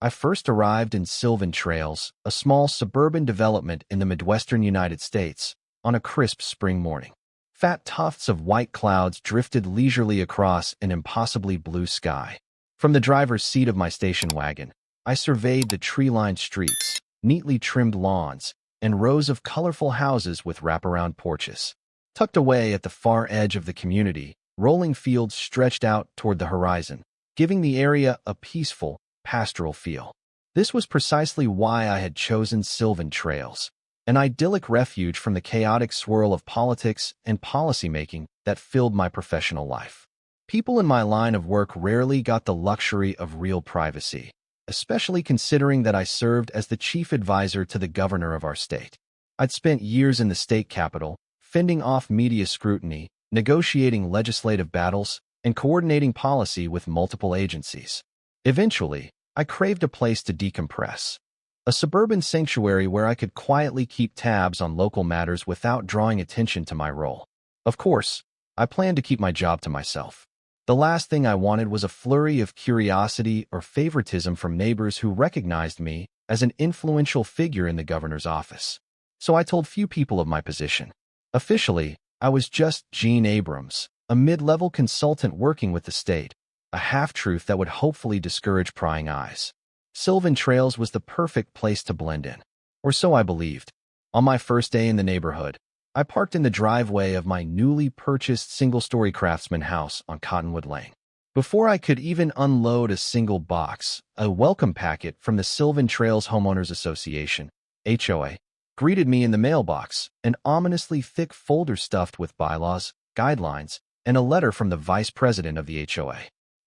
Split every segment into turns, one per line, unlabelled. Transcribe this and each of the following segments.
I first arrived in Sylvan Trails, a small suburban development in the Midwestern United States, on a crisp spring morning. Fat tufts of white clouds drifted leisurely across an impossibly blue sky. From the driver's seat of my station wagon, I surveyed the tree-lined streets, neatly trimmed lawns, and rows of colorful houses with wraparound porches. Tucked away at the far edge of the community, rolling fields stretched out toward the horizon, giving the area a peaceful, pastoral feel. This was precisely why I had chosen Sylvan Trails, an idyllic refuge from the chaotic swirl of politics and policymaking that filled my professional life. People in my line of work rarely got the luxury of real privacy, especially considering that I served as the chief advisor to the governor of our state. I'd spent years in the state capitol, fending off media scrutiny, negotiating legislative battles, and coordinating policy with multiple agencies. Eventually, I craved a place to decompress, a suburban sanctuary where I could quietly keep tabs on local matters without drawing attention to my role. Of course, I planned to keep my job to myself. The last thing I wanted was a flurry of curiosity or favoritism from neighbors who recognized me as an influential figure in the governor's office. So I told few people of my position. Officially, I was just Gene Abrams, a mid-level consultant working with the state, a half-truth that would hopefully discourage prying eyes. Sylvan Trails was the perfect place to blend in, or so I believed. On my first day in the neighborhood, I parked in the driveway of my newly purchased single-story Craftsman house on Cottonwood Lane. Before I could even unload a single box, a welcome packet from the Sylvan Trails Homeowners Association, HOA, greeted me in the mailbox, an ominously thick folder stuffed with bylaws, guidelines, and a letter from the vice president of the HOA.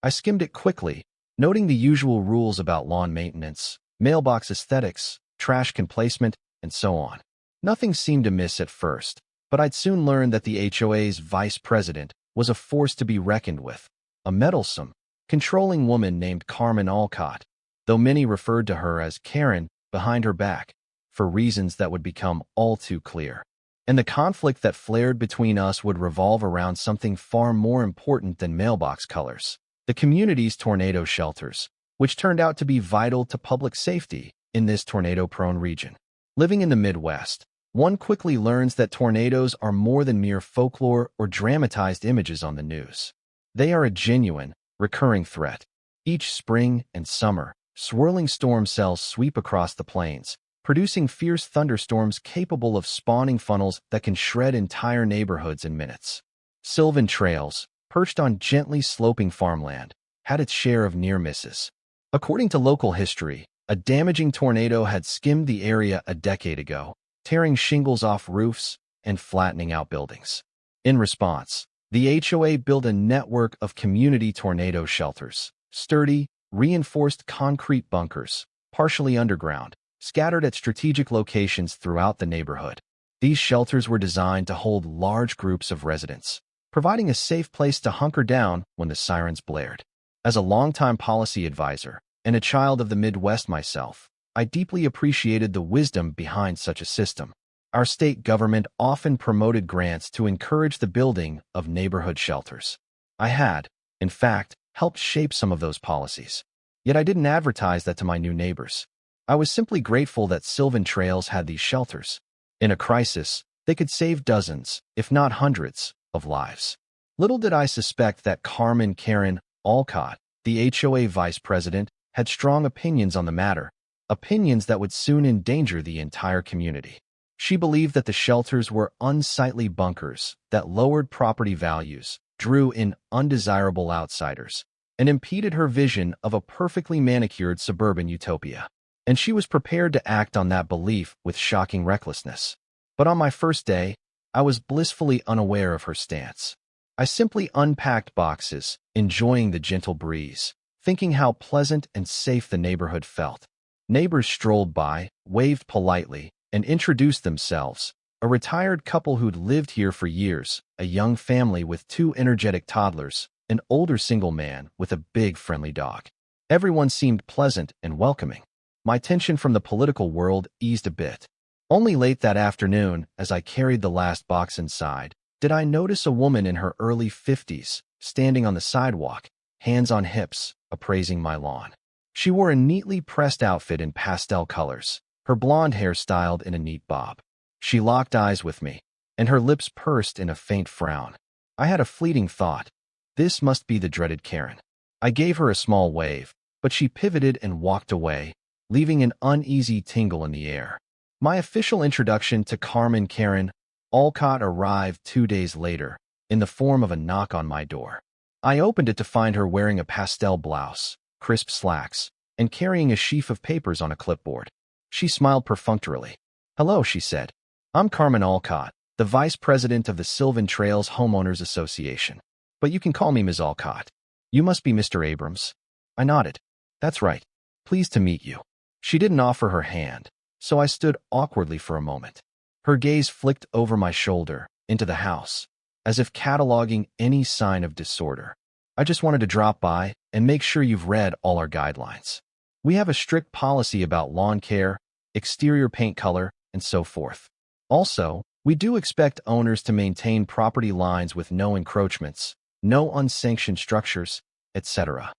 I skimmed it quickly, noting the usual rules about lawn maintenance, mailbox aesthetics, trash can placement, and so on. Nothing seemed amiss at first, but I'd soon learned that the HOA's vice president was a force to be reckoned with, a meddlesome, controlling woman named Carmen Alcott, though many referred to her as Karen behind her back, for reasons that would become all too clear. And the conflict that flared between us would revolve around something far more important than mailbox colors: the community's tornado shelters, which turned out to be vital to public safety in this tornado-prone region. Living in the Midwest, one quickly learns that tornadoes are more than mere folklore or dramatized images on the news. They are a genuine, recurring threat. Each spring and summer, swirling storm cells sweep across the plains, producing fierce thunderstorms capable of spawning funnels that can shred entire neighborhoods in minutes. Sylvan Trails, perched on gently sloping farmland, had its share of near misses. According to local history, a damaging tornado had skimmed the area a decade ago, tearing shingles off roofs and flattening out buildings. In response, the HOA built a network of community tornado shelters, sturdy, reinforced concrete bunkers, partially underground, scattered at strategic locations throughout the neighborhood. These shelters were designed to hold large groups of residents, providing a safe place to hunker down when the sirens blared. As a longtime policy advisor and a child of the Midwest myself, I deeply appreciated the wisdom behind such a system. Our state government often promoted grants to encourage the building of neighborhood shelters. I had, in fact, helped shape some of those policies. Yet I didn't advertise that to my new neighbors. I was simply grateful that Sylvan Trails had these shelters. In a crisis, they could save dozens, if not hundreds, of lives. Little did I suspect that Karen Alcott, the HOA vice president, had strong opinions on the matter, opinions that would soon endanger the entire community. She believed that the shelters were unsightly bunkers that lowered property values, drew in undesirable outsiders, and impeded her vision of a perfectly manicured suburban utopia. And she was prepared to act on that belief with shocking recklessness. But on my first day, I was blissfully unaware of her stance. I simply unpacked boxes, enjoying the gentle breeze, thinking how pleasant and safe the neighborhood felt. Neighbors strolled by, waved politely, and introduced themselves. A retired couple who'd lived here for years, a young family with two energetic toddlers, an older single man with a big friendly dog. Everyone seemed pleasant and welcoming. My tension from the political world eased a bit. Only late that afternoon, as I carried the last box inside, did I notice a woman in her early 50s, standing on the sidewalk, hands on hips, appraising my lawn. She wore a neatly pressed outfit in pastel colors, her blonde hair styled in a neat bob. She locked eyes with me, and her lips pursed in a faint frown. I had a fleeting thought. This must be the dreaded Karen. I gave her a small wave, but she pivoted and walked away, leaving an uneasy tingle in the air. My official introduction to Carmen Karen Alcott arrived 2 days later, in the form of a knock on my door. I opened it to find her wearing a pastel blouse, crisp slacks, and carrying a sheaf of papers on a clipboard. She smiled perfunctorily. "Hello," she said. "I'm Carmen Alcott, the vice president of the Sylvan Trails Homeowners Association. But you can call me Ms. Alcott. You must be Mr. Abrams." I nodded. "That's right. Pleased to meet you." She didn't offer her hand, so I stood awkwardly for a moment. Her gaze flicked over my shoulder, into the house, as if cataloging any sign of disorder. "I just wanted to drop by and make sure you've read all our guidelines. We have a strict policy about lawn care, exterior paint color, and so forth. Also, we do expect owners to maintain property lines with no encroachments, no unsanctioned structures, etc."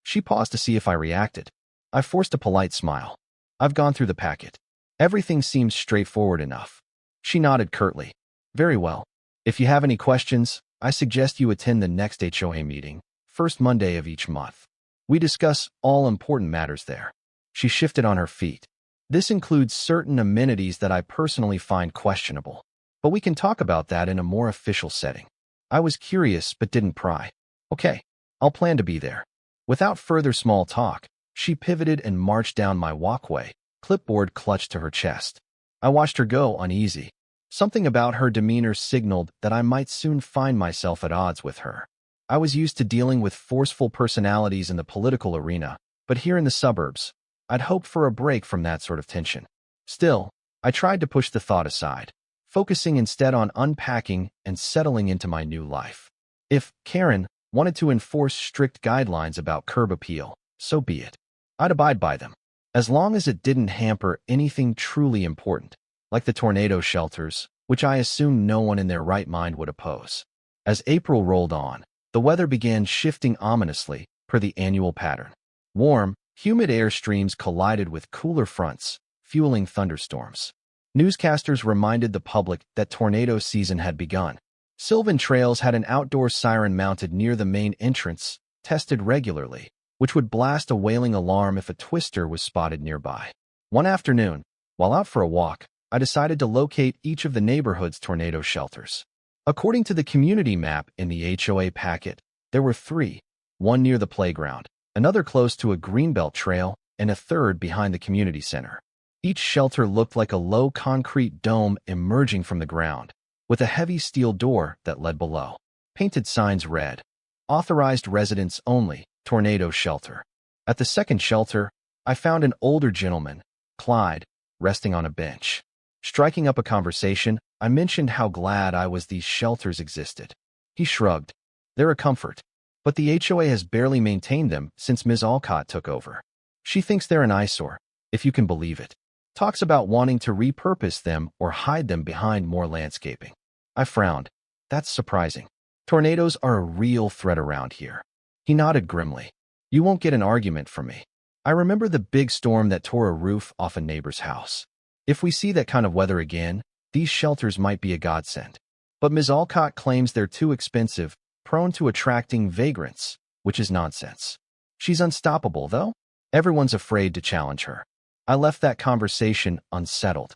She paused to see if I reacted. I forced a polite smile. "I've gone through the packet. Everything seems straightforward enough." She nodded curtly. "Very well. If you have any questions, I suggest you attend the next HOA meeting, first Monday of each month. We discuss all important matters there." She shifted on her feet. "This includes certain amenities that I personally find questionable, but we can talk about that in a more official setting." I was curious but didn't pry. "Okay, I'll plan to be there." Without further small talk, she pivoted and marched down my walkway, clipboard clutched to her chest. I watched her go, uneasy. Something about her demeanor signaled that I might soon find myself at odds with her. I was used to dealing with forceful personalities in the political arena, but here in the suburbs, I'd hoped for a break from that sort of tension. Still, I tried to push the thought aside, focusing instead on unpacking and settling into my new life. If Karen wanted to enforce strict guidelines about curb appeal, so be it. I'd abide by them, as long as it didn't hamper anything truly important, like the tornado shelters, which I assumed no one in their right mind would oppose. As April rolled on, the weather began shifting ominously, per the annual pattern. Warm, humid air streams collided with cooler fronts, fueling thunderstorms. Newscasters reminded the public that tornado season had begun. Sylvan Trails had an outdoor siren mounted near the main entrance, tested regularly, which would blast a wailing alarm if a twister was spotted nearby. One afternoon, while out for a walk, I decided to locate each of the neighborhood's tornado shelters. According to the community map in the HOA packet, there were 3, one near the playground, another close to a greenbelt trail, and a third behind the community center. Each shelter looked like a low concrete dome emerging from the ground, with a heavy steel door that led below. Painted signs read, "Authorized residents only, tornado shelter." At the second shelter, I found an older gentleman, Clyde, resting on a bench. Striking up a conversation, I mentioned how glad I was these shelters existed. He shrugged. "They're a comfort, but the HOA has barely maintained them since Ms. Alcott took over. She thinks they're an eyesore, if you can believe it. Talks about wanting to repurpose them or hide them behind more landscaping." I frowned. "That's surprising. Tornadoes are a real threat around here." He nodded grimly. "You won't get an argument from me. I remember the big storm that tore a roof off a neighbor's house. If we see that kind of weather again, these shelters might be a godsend. But Ms. Alcott claims they're too expensive, prone to attracting vagrants, which is nonsense. She's unstoppable, though. Everyone's afraid to challenge her." I left that conversation unsettled.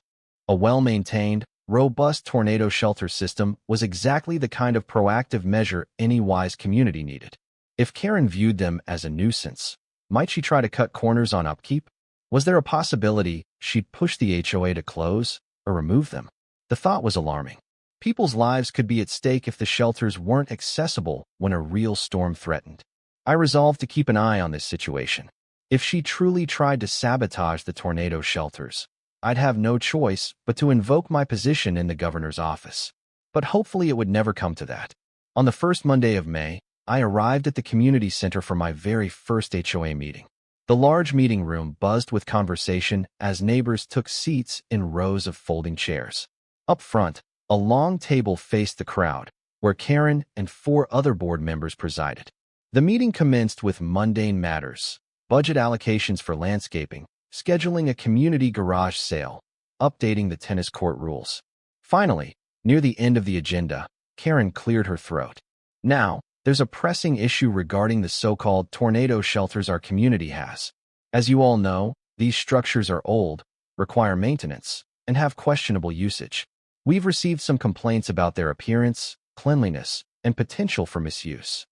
A well-maintained, robust tornado shelter system was exactly the kind of proactive measure any wise community needed. If Karen viewed them as a nuisance, might she try to cut corners on upkeep? Was there a possibility she'd push the HOA to close or remove them? The thought was alarming. People's lives could be at stake if the shelters weren't accessible when a real storm threatened. I resolved to keep an eye on this situation. If she truly tried to sabotage the tornado shelters, I'd have no choice but to invoke my position in the governor's office. But hopefully it would never come to that. On the first Monday of May, I arrived at the community center for my very first HOA meeting. The large meeting room buzzed with conversation as neighbors took seats in rows of folding chairs. Up front, a long table faced the crowd, where Karen and 4 other board members presided. The meeting commenced with mundane matters, budget allocations for landscaping, scheduling a community garage sale, updating the tennis court rules. Finally, near the end of the agenda, Karen cleared her throat. Now, there's a pressing issue regarding the so-called tornado shelters our community has. As you all know, these structures are old, require maintenance, and have questionable usage. We've received some complaints about their appearance, cleanliness, and potential for misuse.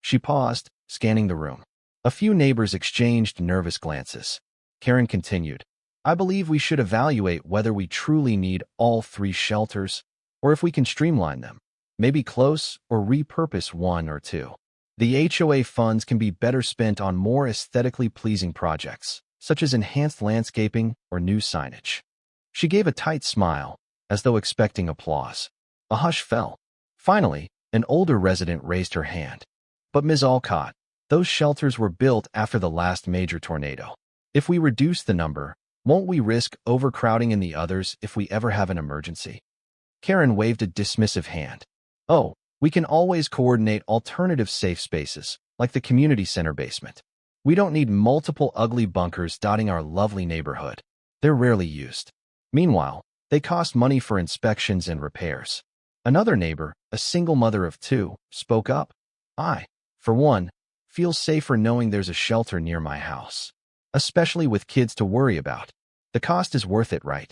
She paused, scanning the room. A few neighbors exchanged nervous glances. Karen continued, I believe we should evaluate whether we truly need all 3 shelters, or if we can streamline them, maybe close or repurpose 1 or 2. The HOA funds can be better spent on more aesthetically pleasing projects, such as enhanced landscaping or new signage. She gave a tight smile, as though expecting applause. A hush fell. Finally, an older resident raised her hand. But Ms. Alcott, those shelters were built after the last major tornado. If we reduce the number, won't we risk overcrowding in the others if we ever have an emergency? Karen waved a dismissive hand. Oh, we can always coordinate alternative safe spaces, like the community center basement. We don't need multiple ugly bunkers dotting our lovely neighborhood. They're rarely used. Meanwhile, they cost money for inspections and repairs. Another neighbor, a single mother of 2, spoke up. I, for one, feel safer knowing there's a shelter near my house, especially with kids to worry about. The cost is worth it, right?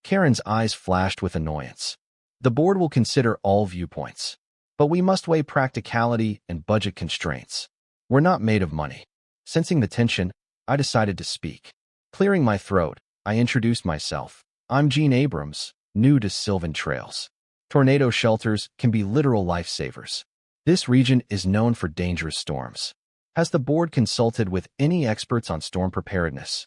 Karen's eyes flashed with annoyance. The board will consider all viewpoints, but we must weigh practicality and budget constraints. We're not made of money. Sensing the tension, I decided to speak. Clearing my throat, I introduced myself. I'm Gene Abrams, new to Sylvan Trails. Tornado shelters can be literal lifesavers. This region is known for dangerous storms. Has the board consulted with any experts on storm preparedness?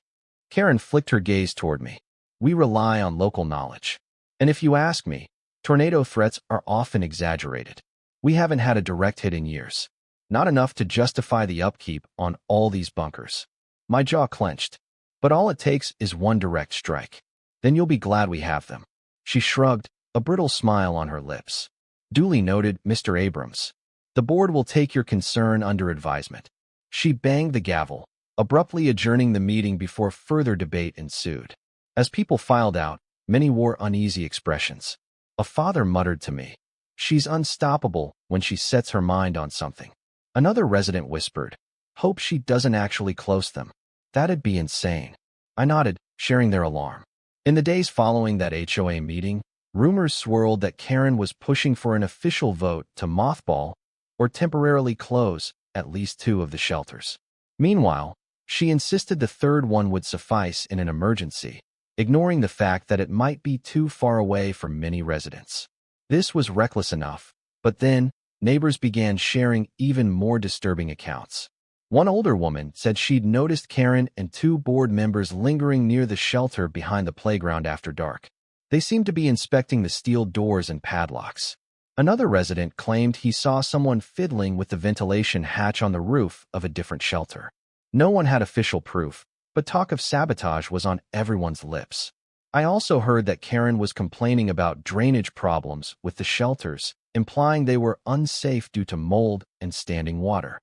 Karen flicked her gaze toward me. We rely on local knowledge. And if you ask me, tornado threats are often exaggerated. We haven't had a direct hit in years. Not enough to justify the upkeep on all these bunkers. My jaw clenched. But all it takes is one direct strike. Then you'll be glad we have them. She shrugged, a brittle smile on her lips. Duly noted, Mr. Abrams. The board will take your concern under advisement. She banged the gavel, abruptly adjourning the meeting before further debate ensued. As people filed out, many wore uneasy expressions. A father muttered to me, She's unstoppable when she sets her mind on something. Another resident whispered, Hope she doesn't actually close them. That'd be insane. I nodded, sharing their alarm. In the days following that HOA meeting, rumors swirled that Karen was pushing for an official vote to mothball or temporarily close at least 2 of the shelters. Meanwhile, she insisted the 3rd one would suffice in an emergency, ignoring the fact that it might be too far away from many residents. This was reckless enough, but then neighbors began sharing even more disturbing accounts. One older woman said she'd noticed Karen and 2 board members lingering near the shelter behind the playground after dark. They seemed to be inspecting the steel doors and padlocks. Another resident claimed he saw someone fiddling with the ventilation hatch on the roof of a different shelter. No one had official proof, but talk of sabotage was on everyone's lips. I also heard that Karen was complaining about drainage problems with the shelters, implying they were unsafe due to mold and standing water.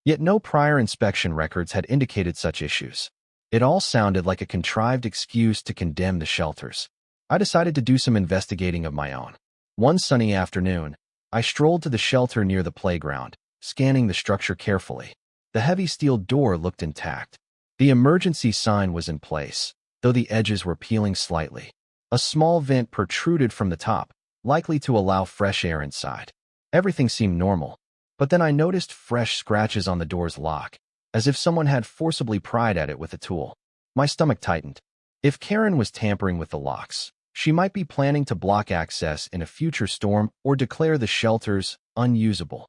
Yet no prior inspection records had indicated such issues. It all sounded like a contrived excuse to condemn the shelters. I decided to do some investigating of my own. One sunny afternoon, I strolled to the shelter near the playground, scanning the structure carefully. The heavy steel door looked intact. The emergency sign was in place, though the edges were peeling slightly. A small vent protruded from the top, likely to allow fresh air inside. Everything seemed normal. But then I noticed fresh scratches on the door's lock, as if someone had forcibly pried at it with a tool. My stomach tightened. If Karen was tampering with the locks, she might be planning to block access in a future storm or declare the shelters unusable.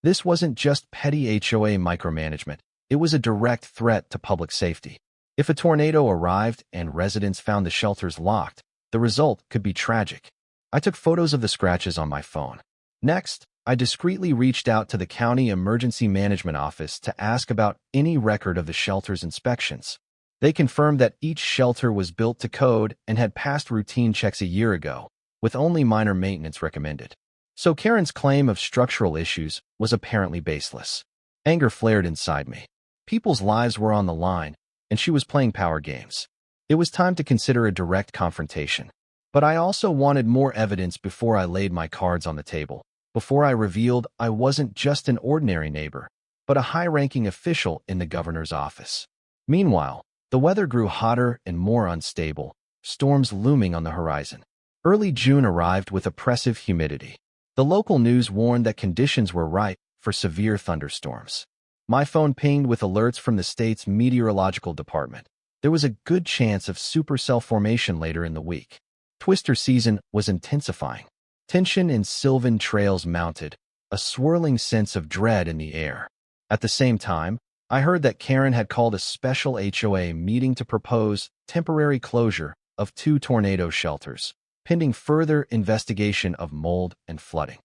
This wasn't just petty HOA micromanagement. It was a direct threat to public safety. If a tornado arrived and residents found the shelters locked, the result could be tragic. I took photos of the scratches on my phone. Next, I discreetly reached out to the County Emergency Management Office to ask about any record of the shelter's inspections. They confirmed that each shelter was built to code and had passed routine checks a year ago, with only minor maintenance recommended. So Karen's claim of structural issues was apparently baseless. Anger flared inside me. People's lives were on the line, and she was playing power games. It was time to consider a direct confrontation. But I also wanted more evidence before I laid my cards on the table, before I revealed I wasn't just an ordinary neighbor, but a high-ranking official in the governor's office. Meanwhile, the weather grew hotter and more unstable, storms looming on the horizon. Early June arrived with oppressive humidity. The local news warned that conditions were ripe for severe thunderstorms. My phone pinged with alerts from the state's meteorological department. There was a good chance of supercell formation later in the week. Twister season was intensifying. Tension in sylvan trails mounted, a swirling sense of dread in the air. At the same time, I heard that Karen had called a special HOA meeting to propose temporary closure of 2 tornado shelters, pending further investigation of mold and flooding.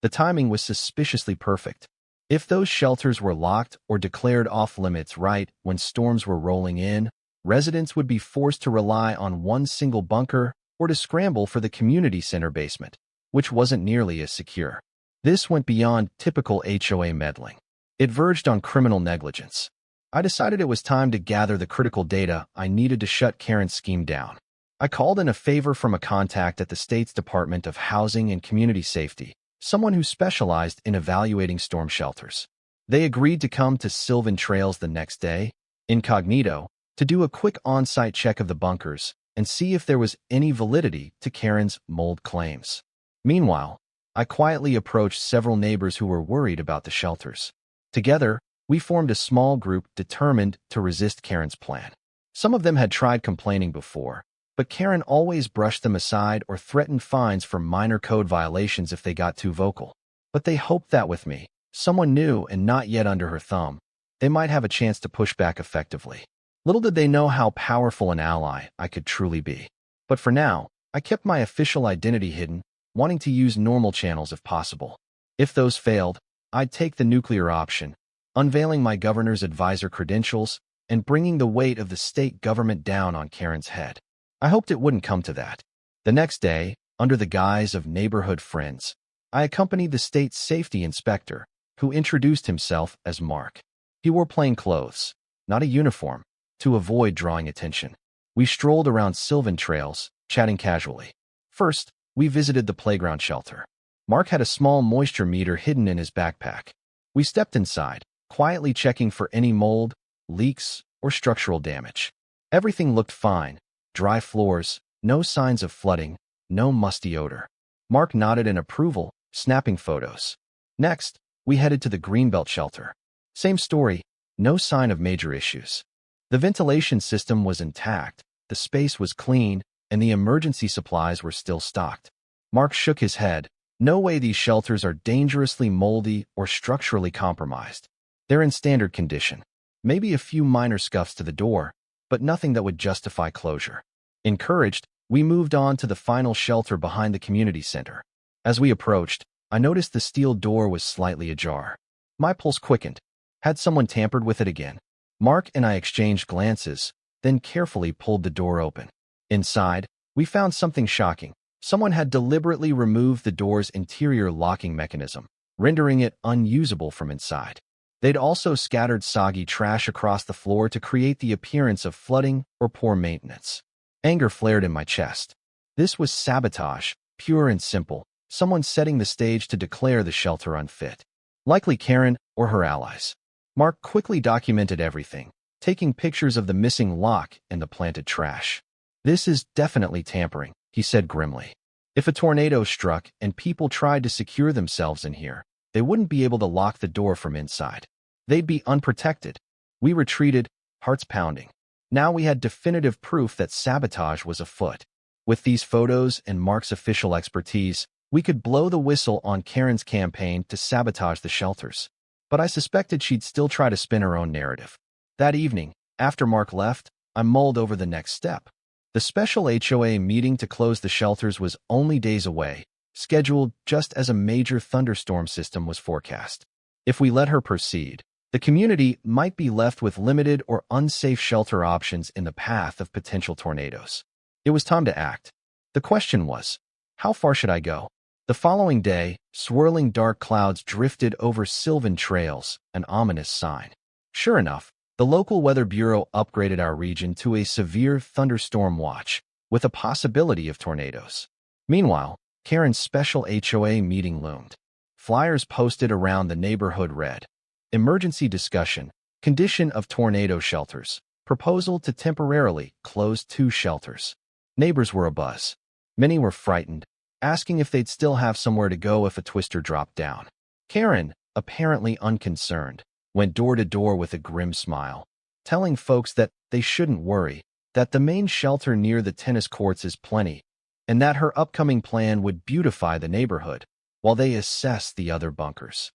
The timing was suspiciously perfect. If those shelters were locked or declared off-limits right when storms were rolling in, residents would be forced to rely on one single bunker or to scramble for the community center basement, which wasn't nearly as secure. This went beyond typical HOA meddling. It verged on criminal negligence. I decided it was time to gather the critical data I needed to shut Karen's scheme down. I called in a favor from a contact at the state's Department of Housing and Community Safety, someone who specialized in evaluating storm shelters. They agreed to come to Sylvan Trails the next day, incognito, to do a quick on-site check of the bunkers and see if there was any validity to Karen's mold claims. Meanwhile, I quietly approached several neighbors who were worried about the shelters. Together, we formed a small group determined to resist Karen's plan. Some of them had tried complaining before, but Karen always brushed them aside or threatened fines for minor code violations if they got too vocal. But they hoped that with me, someone new and not yet under her thumb, they might have a chance to push back effectively. Little did they know how powerful an ally I could truly be. But for now, I kept my official identity hidden, wanting to use normal channels if possible. If those failed, I'd take the nuclear option, unveiling my governor's advisor credentials and bringing the weight of the state government down on Karen's head. I hoped it wouldn't come to that. The next day, under the guise of neighborhood friends, I accompanied the state's safety inspector, who introduced himself as Mark. He wore plain clothes, not a uniform, to avoid drawing attention. We strolled around Sylvan Trails, chatting casually. First, we visited the playground shelter. Mark had a small moisture meter hidden in his backpack. We stepped inside, quietly checking for any mold, leaks, or structural damage. Everything looked fine. Dry floors, no signs of flooding, no musty odor. Mark nodded in approval, snapping photos. Next, we headed to the Greenbelt shelter. Same story, no sign of major issues. The ventilation system was intact, the space was clean, and the emergency supplies were still stocked. Mark shook his head. No way these shelters are dangerously moldy or structurally compromised. They're in standard condition. Maybe a few minor scuffs to the door, but nothing that would justify closure. Encouraged, we moved on to the final shelter behind the community center. As we approached, I noticed the steel door was slightly ajar. My pulse quickened. Had someone tampered with it again? Mark and I exchanged glances, then carefully pulled the door open. Inside, we found something shocking. Someone had deliberately removed the door's interior locking mechanism, rendering it unusable from inside. They'd also scattered soggy trash across the floor to create the appearance of flooding or poor maintenance. Anger flared in my chest. This was sabotage, pure and simple, someone setting the stage to declare the shelter unfit. Likely Karen or her allies. Mark quickly documented everything, taking pictures of the missing lock and the planted trash. This is definitely tampering, he said grimly. If a tornado struck and people tried to secure themselves in here, they wouldn't be able to lock the door from inside. They'd be unprotected. We retreated, hearts pounding. Now we had definitive proof that sabotage was afoot. With these photos and Mark's official expertise, we could blow the whistle on Karen's campaign to sabotage the shelters. But I suspected she'd still try to spin her own narrative. That evening, after Mark left, I mulled over the next step. The special HOA meeting to close the shelters was only days away, scheduled just as a major thunderstorm system was forecast. If we let her proceed, the community might be left with limited or unsafe shelter options in the path of potential tornadoes. It was time to act. The question was, how far should I go? The following day, swirling dark clouds drifted over Sylvan Trails, an ominous sign. Sure enough, The local weather bureau upgraded our region to a severe thunderstorm watch, with a possibility of tornadoes. Meanwhile, Karen's special HOA meeting loomed. Flyers posted around the neighborhood read, "Emergency discussion, condition of tornado shelters, proposal to temporarily close 2 shelters." Neighbors were abuzz. Many were frightened, asking if they'd still have somewhere to go if a twister dropped down. Karen, apparently unconcerned, went door to door with a grim smile, telling folks that they shouldn't worry, that the main shelter near the tennis courts is plenty, and that her upcoming plan would beautify the neighborhood while they assess the other bunkers.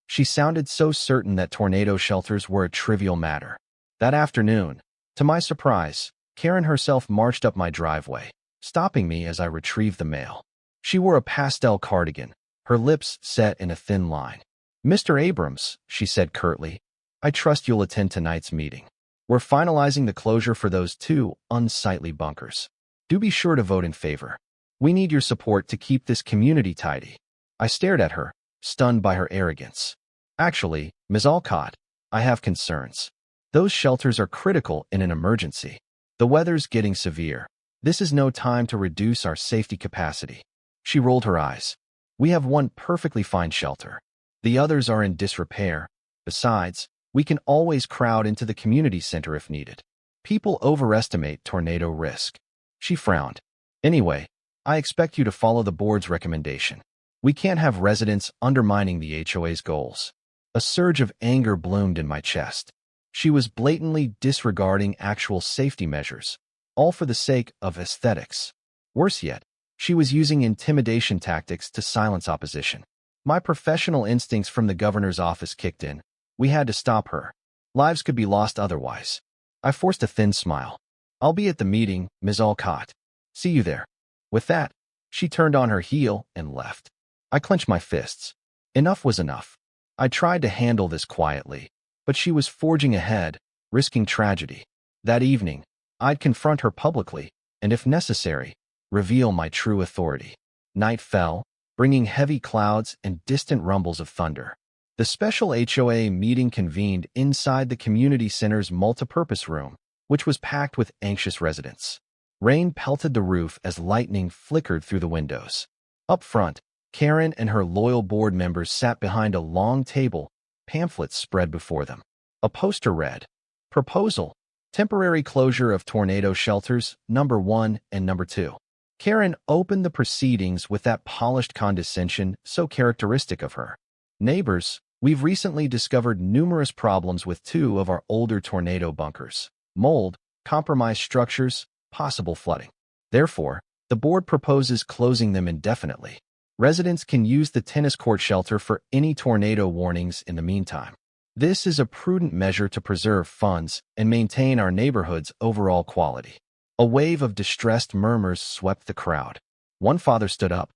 She sounded so certain that tornado shelters were a trivial matter. That afternoon, to my surprise, Karen herself marched up my driveway, stopping me as I retrieved the mail. She wore a pastel cardigan, her lips set in a thin line. "Mr. Abrams," she said curtly, "I trust you'll attend tonight's meeting. We're finalizing the closure for those 2 unsightly bunkers. Do be sure to vote in favor. We need your support to keep this community tidy." I stared at her, stunned by her arrogance. "Actually, Ms. Alcott, I have concerns. Those shelters are critical in an emergency. The weather's getting severe. This is no time to reduce our safety capacity." She rolled her eyes. "We have one perfectly fine shelter. The others are in disrepair. Besides, we can always crowd into the community center if needed. People overestimate tornado risk." She frowned. "Anyway, I expect you to follow the board's recommendation. We can't have residents undermining the HOA's goals." A surge of anger bloomed in my chest. She was blatantly disregarding actual safety measures, all for the sake of aesthetics. Worse yet, she was using intimidation tactics to silence opposition. My professional instincts from the governor's office kicked in. We had to stop her. Lives could be lost otherwise. I forced a thin smile. "I'll be at the meeting, Ms. Alcott. See you there." With that, she turned on her heel and left. I clenched my fists. Enough was enough. I tried to handle this quietly, but she was forging ahead, risking tragedy. That evening, I'd confront her publicly, and if necessary, reveal my true authority. Night fell, bringing heavy clouds and distant rumbles of thunder. The special HOA meeting convened inside the community center's multipurpose room, which was packed with anxious residents. Rain pelted the roof as lightning flickered through the windows. Up front, Karen and her loyal board members sat behind a long table, pamphlets spread before them. A poster read, "Proposal, Temporary Closure of Tornado Shelters, Number 1 and Number 2. Karen opened the proceedings with that polished condescension so characteristic of her. "Neighbors, we've recently discovered numerous problems with 2 of our older tornado bunkers: mold, compromised structures, possible flooding. Therefore, the board proposes closing them indefinitely. Residents can use the tennis court shelter for any tornado warnings in the meantime. This is a prudent measure to preserve funds and maintain our neighborhood's overall quality." A wave of distressed murmurs swept the crowd. One father stood up.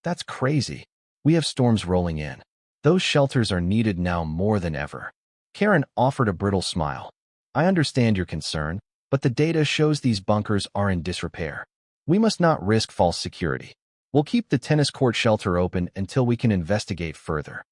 "That's crazy. We have storms rolling in. Those shelters are needed now more than ever." Karen offered a brittle smile. "I understand your concern, but the data shows these bunkers are in disrepair. We must not risk false security. We'll keep the tennis court shelter open until we can investigate further."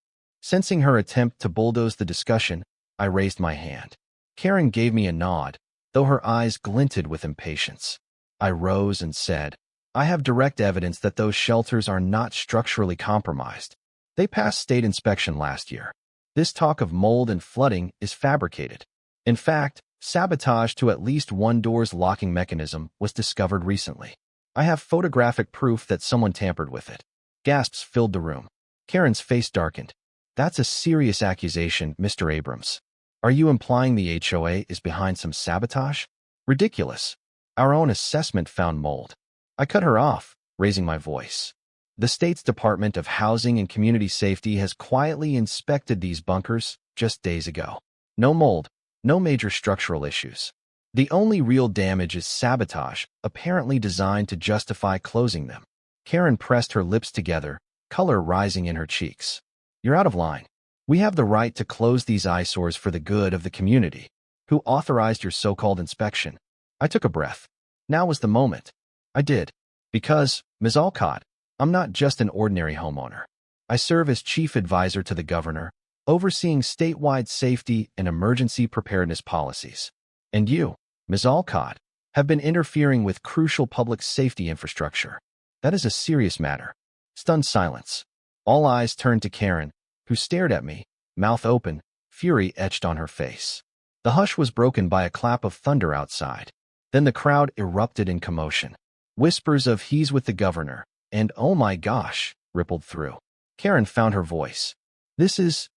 Sensing her attempt to bulldoze the discussion, I raised my hand. Karen gave me a nod, though her eyes glinted with impatience. I rose and said, "I have direct evidence that those shelters are not structurally compromised. They passed state inspection last year. This talk of mold and flooding is fabricated. In fact, sabotage to at least one door's locking mechanism was discovered recently. I have photographic proof that someone tampered with it." Gasps filled the room. Karen's face darkened. "That's a serious accusation, Mr. Abrams. Are you implying the HOA is behind some sabotage? Ridiculous. Our own assessment found mold." I cut her off, raising my voice. "The state's Department of Housing and Community Safety has quietly inspected these bunkers just days ago. No mold, no major structural issues. The only real damage is sabotage, apparently designed to justify closing them." Karen pressed her lips together, color rising in her cheeks. "You're out of line. We have the right to close these eyesores for the good of the community. Who authorized your so-called inspection?" I took a breath. Now was the moment. I did. "Because, Ms. Alcott, I'm not just an ordinary homeowner. I serve as chief advisor to the governor, overseeing statewide safety and emergency preparedness policies. And you, Ms. Alcott, have been interfering with crucial public safety infrastructure. That is a serious matter. Stunned silence. All eyes turned to Karen, who stared at me, mouth open, fury etched on her face. The hush was broken by a clap of thunder outside. Then the crowd erupted in commotion. Whispers of "he's with the governor" and "oh my gosh" rippled through. Karen found her voice.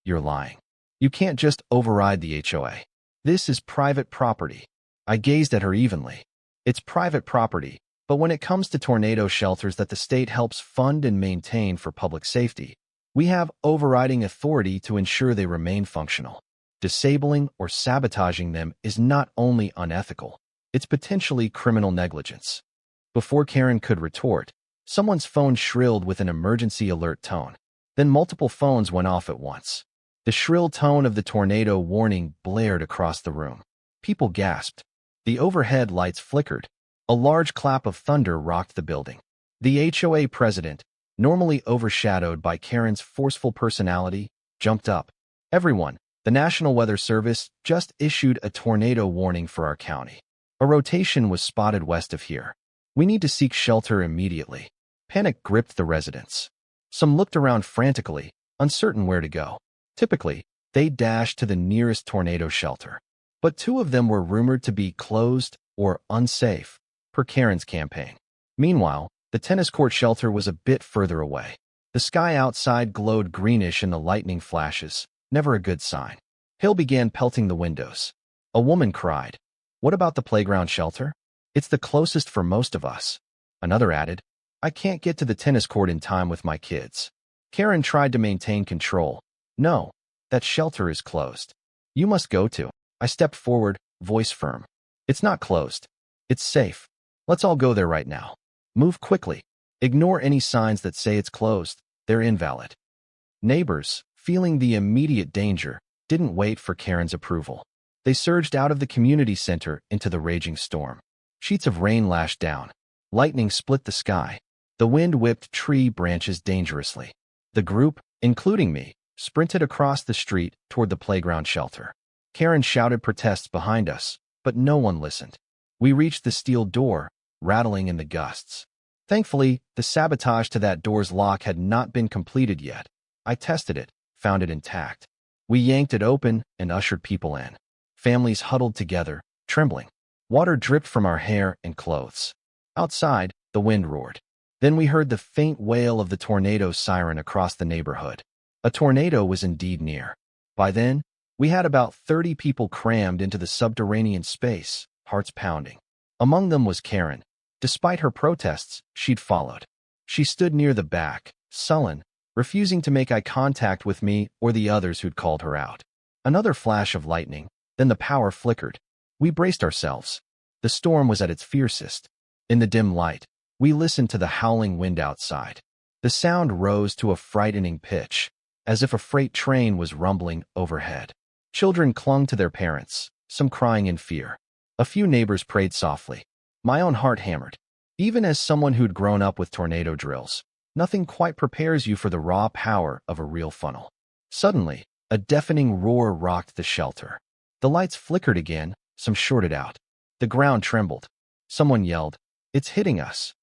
You're lying. You can't just override the HOA. This is private property. I gazed at her evenly. It's private property, but when it comes to tornado shelters that the state helps fund and maintain for public safety, we have overriding authority to ensure they remain functional. Disabling or sabotaging them is not only unethical, it's potentially criminal negligence. Before Karen could retort, someone's phone shrilled with an emergency alert tone. Then multiple phones went off at once. The shrill tone of the tornado warning blared across the room. People gasped. The overhead lights flickered. A large clap of thunder rocked the building. The HOA president, normally overshadowed by Karen's forceful personality, jumped up. Everyone, the National Weather Service just issued a tornado warning for our county. A rotation was spotted west of here. We need to seek shelter immediately. Panic gripped the residents. Some looked around frantically, uncertain where to go. Typically, they dashed to the nearest tornado shelter. But 2 of them were rumored to be closed or unsafe, per Karen's campaign. Meanwhile, the tennis court shelter was a bit further away. The sky outside glowed greenish in the lightning flashes, never a good sign. Hail began pelting the windows. A woman cried, "What about the playground shelter? It's the closest for most of us." Another added, "I can't get to the tennis court in time with my kids." Karen tried to maintain control. "No, that shelter is closed. You must go to." I stepped forward, voice firm. "It's not closed. It's safe. Let's all go there right now. Move quickly. Ignore any signs that say it's closed. They're invalid." Neighbors, feeling the immediate danger, didn't wait for Karen's approval. They surged out of the community center into the raging storm. Sheets of rain lashed down. Lightning split the sky. The wind whipped tree branches dangerously. The group, including me, sprinted across the street toward the playground shelter. Karen shouted protests behind us, but no one listened. We reached the steel door, rattling in the gusts. Thankfully, the sabotage to that door's lock had not been completed yet. I tested it, found it intact. We yanked it open and ushered people in. Families huddled together, trembling. Water dripped from our hair and clothes. Outside, the wind roared. Then we heard the faint wail of the tornado siren across the neighborhood. A tornado was indeed near. By then, we had about 30 people crammed into the subterranean space, hearts pounding. Among them was Karen. Despite her protests, she'd followed. She stood near the back, sullen, refusing to make eye contact with me or the others who'd called her out. Another flash of lightning, then the power flickered. We braced ourselves. The storm was at its fiercest. In the dim light, we listened to the howling wind outside. The sound rose to a frightening pitch, as if a freight train was rumbling overhead. Children clung to their parents, some crying in fear. A few neighbors prayed softly. My own heart hammered. Even as someone who'd grown up with tornado drills, nothing quite prepares you for the raw power of a real funnel. Suddenly, a deafening roar rocked the shelter. The lights flickered again, some shorted out. The ground trembled. Someone yelled, "It's hitting us."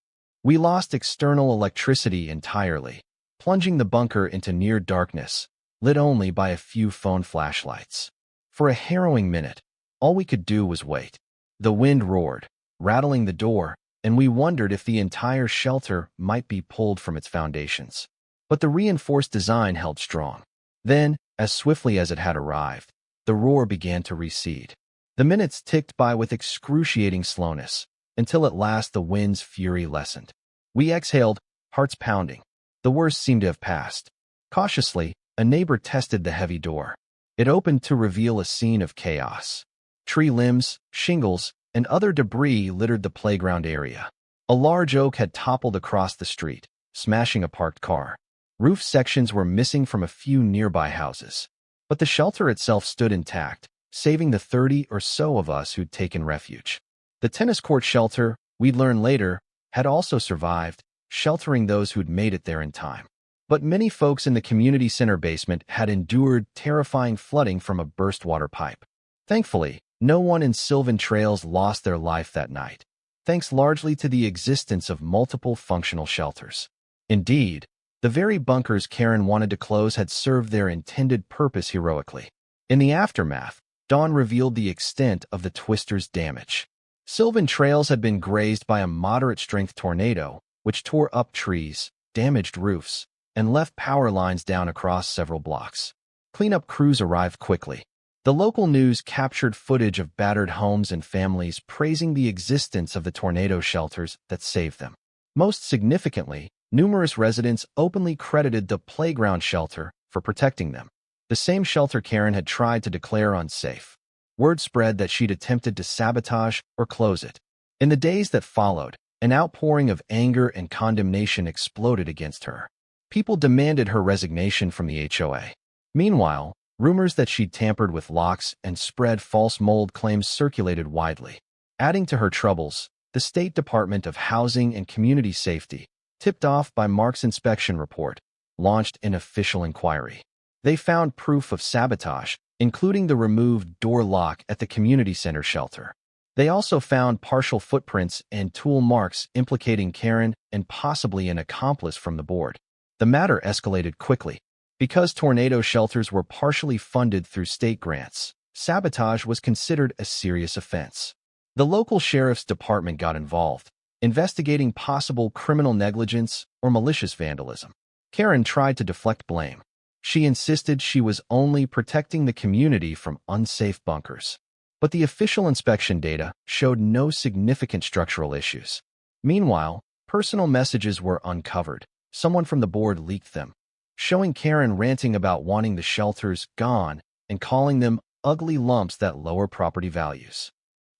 We lost external electricity entirely, plunging the bunker into near darkness, lit only by a few phone flashlights. For a harrowing minute, all we could do was wait. The wind roared, rattling the door, and we wondered if the entire shelter might be pulled from its foundations. But the reinforced design held strong. Then, as swiftly as it had arrived, the roar began to recede. The minutes ticked by with excruciating slowness, until at last the wind's fury lessened. We exhaled, hearts pounding. The worst seemed to have passed. Cautiously, a neighbor tested the heavy door. It opened to reveal a scene of chaos. Tree limbs, shingles, and other debris littered the playground area. A large oak had toppled across the street, smashing a parked car. Roof sections were missing from a few nearby houses. But the shelter itself stood intact, saving the 30 or so of us who'd taken refuge. The tennis court shelter, we'd learn later, had also survived, sheltering those who'd made it there in time. But many folks in the community center basement had endured terrifying flooding from a burst water pipe. Thankfully, no one in Sylvan Trails lost their life that night, thanks largely to the existence of multiple functional shelters. Indeed, the very bunkers Karen wanted to close had served their intended purpose heroically. In the aftermath, dawn revealed the extent of the twister's damage. Sylvan Trails had been grazed by a moderate-strength tornado, which tore up trees, damaged roofs, and left power lines down across several blocks. Cleanup crews arrived quickly. The local news captured footage of battered homes and families praising the existence of the tornado shelters that saved them. Most significantly, numerous residents openly credited the playground shelter for protecting them, the same shelter Karen had tried to declare unsafe. Word spread that she'd attempted to sabotage or close it. In the days that followed, an outpouring of anger and condemnation exploded against her. People demanded her resignation from the HOA. Meanwhile, rumors that she'd tampered with locks and spread false mold claims circulated widely. Adding to her troubles, the State Department of Housing and Community Safety, tipped off by Mark's inspection report, launched an official inquiry. They found proof of sabotage, including the removed door lock at the community center shelter. They also found partial footprints and tool marks implicating Karen and possibly an accomplice from the board. The matter escalated quickly. Because tornado shelters were partially funded through state grants, sabotage was considered a serious offense. The local sheriff's department got involved, investigating possible criminal negligence or malicious vandalism. Karen tried to deflect blame. She insisted she was only protecting the community from unsafe bunkers. But the official inspection data showed no significant structural issues. Meanwhile, personal messages were uncovered. Someone from the board leaked them, showing Karen ranting about wanting the shelters gone and calling them ugly lumps that lower property values.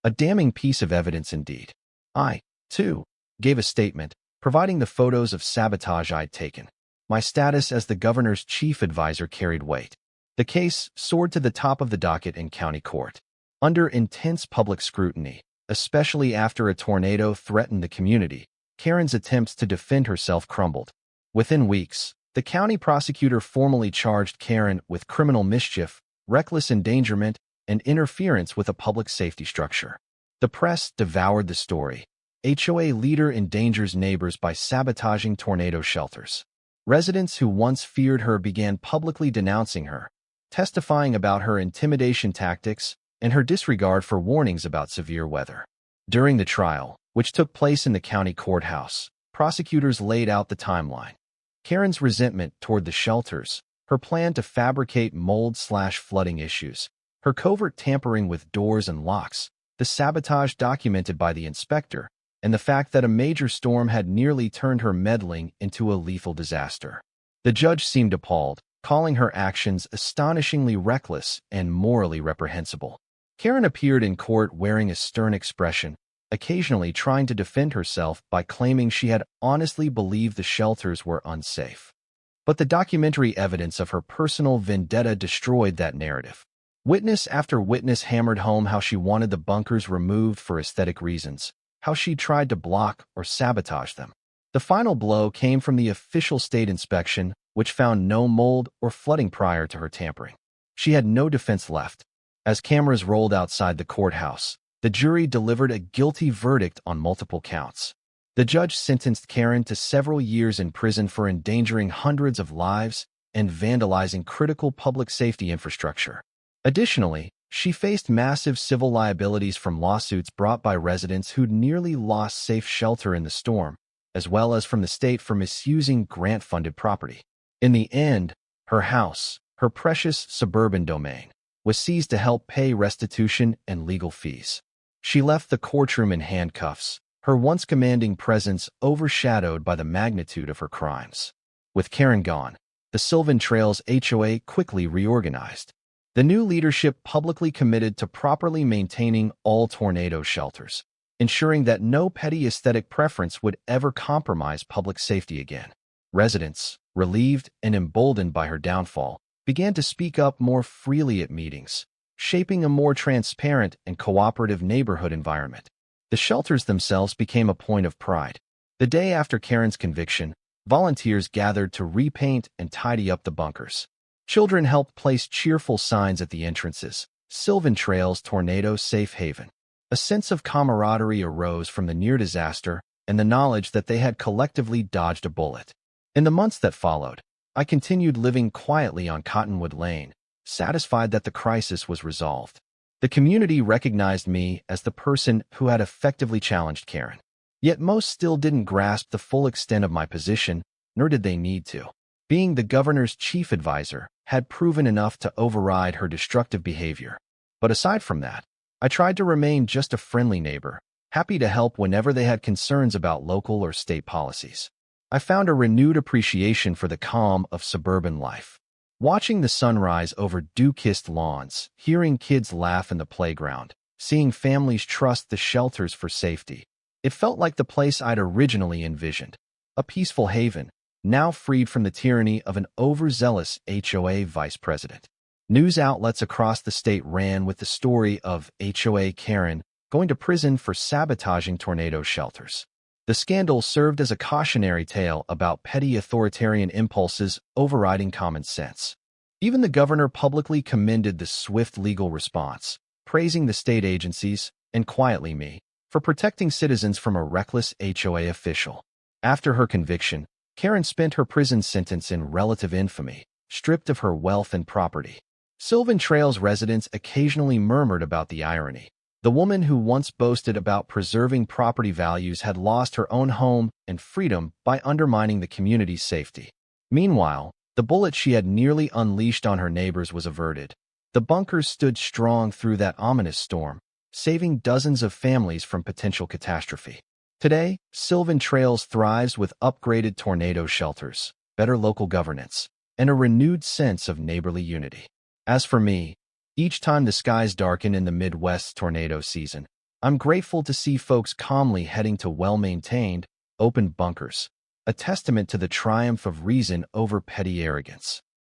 A damning piece of evidence indeed. I, too, gave a statement, providing the photos of sabotage I'd taken. My status as the governor's chief advisor carried weight. The case soared to the top of the docket in county court. Under intense public scrutiny, especially after a tornado threatened the community, Karen's attempts to defend herself crumbled. Within weeks, the county prosecutor formally charged Karen with criminal mischief, reckless endangerment, and interference with a public safety structure. The press devoured the story. HOA leader endangers neighbors by sabotaging tornado shelters. Residents who once feared her began publicly denouncing her, testifying about her intimidation tactics and her disregard for warnings about severe weather. During the trial, which took place in the county courthouse, prosecutors laid out the timeline. Karen's resentment toward the shelters, her plan to fabricate mold/flooding issues, her covert tampering with doors and locks, the sabotage documented by the inspector, and the fact that a major storm had nearly turned her meddling into a lethal disaster. The judge seemed appalled, calling her actions astonishingly reckless and morally reprehensible. Karen appeared in court wearing a stern expression, occasionally trying to defend herself by claiming she had honestly believed the shelters were unsafe. But the documentary evidence of her personal vendetta destroyed that narrative. Witness after witness hammered home how she wanted the bunkers removed for aesthetic reasons, how she tried to block or sabotage them. The final blow came from the official state inspection, which found no mold or flooding prior to her tampering. She had no defense left. As cameras rolled outside the courthouse, the jury delivered a guilty verdict on multiple counts. The judge sentenced Karen to several years in prison for endangering hundreds of lives and vandalizing critical public safety infrastructure. Additionally, she faced massive civil liabilities from lawsuits brought by residents who'd nearly lost safe shelter in the storm, as well as from the state for misusing grant-funded property. In the end, her house, her precious suburban domain, was seized to help pay restitution and legal fees. She left the courtroom in handcuffs, her once commanding presence overshadowed by the magnitude of her crimes. With Karen gone, the Sylvan Trails HOA quickly reorganized. The new leadership publicly committed to properly maintaining all tornado shelters, ensuring that no petty aesthetic preference would ever compromise public safety again. Residents, relieved and emboldened by her downfall, began to speak up more freely at meetings, shaping a more transparent and cooperative neighborhood environment. The shelters themselves became a point of pride. The day after Karen's conviction, Volunteers gathered to repaint and tidy up the bunkers. Children helped place cheerful signs at the entrances. Sylvan Trails Tornado Safe Haven. A sense of camaraderie arose from the near disaster and the knowledge that they had collectively dodged a bullet. In the months that followed, I continued living quietly on Cottonwood Lane, satisfied that the crisis was resolved. The community recognized me as the person who had effectively challenged Karen. Yet most still didn't grasp the full extent of my position, nor did they need to. Being the governor's chief advisor had proven enough to override her destructive behavior. But aside from that, I tried to remain just a friendly neighbor, happy to help whenever they had concerns about local or state policies. I found a renewed appreciation for the calm of suburban life. Watching the sunrise over dew-kissed lawns, hearing kids laugh in the playground, seeing families trust the shelters for safety. It felt like the place I'd originally envisioned, a peaceful haven, now freed from the tyranny of an overzealous HOA vice president. News outlets across the state ran with the story of HOA Karen going to prison for sabotaging tornado shelters. The scandal served as a cautionary tale about petty authoritarian impulses overriding common sense. Even the governor publicly commended the swift legal response, praising the state agencies, and quietly me, for protecting citizens from a reckless HOA official. After her conviction, Karen spent her prison sentence in relative infamy, stripped of her wealth and property. Sylvan Trails residents occasionally murmured about the irony. The woman who once boasted about preserving property values had lost her own home and freedom by undermining the community's safety. Meanwhile, the bullet she had nearly unleashed on her neighbors was averted. The bunkers stood strong through that ominous storm, saving dozens of families from potential catastrophe. Today, Sylvan Trails thrives with upgraded tornado shelters, better local governance, and a renewed sense of neighborly unity. As for me, each time the skies darken in the Midwest's tornado season, I'm grateful to see folks calmly heading to well-maintained, open bunkers, a testament to the triumph of reason over petty arrogance.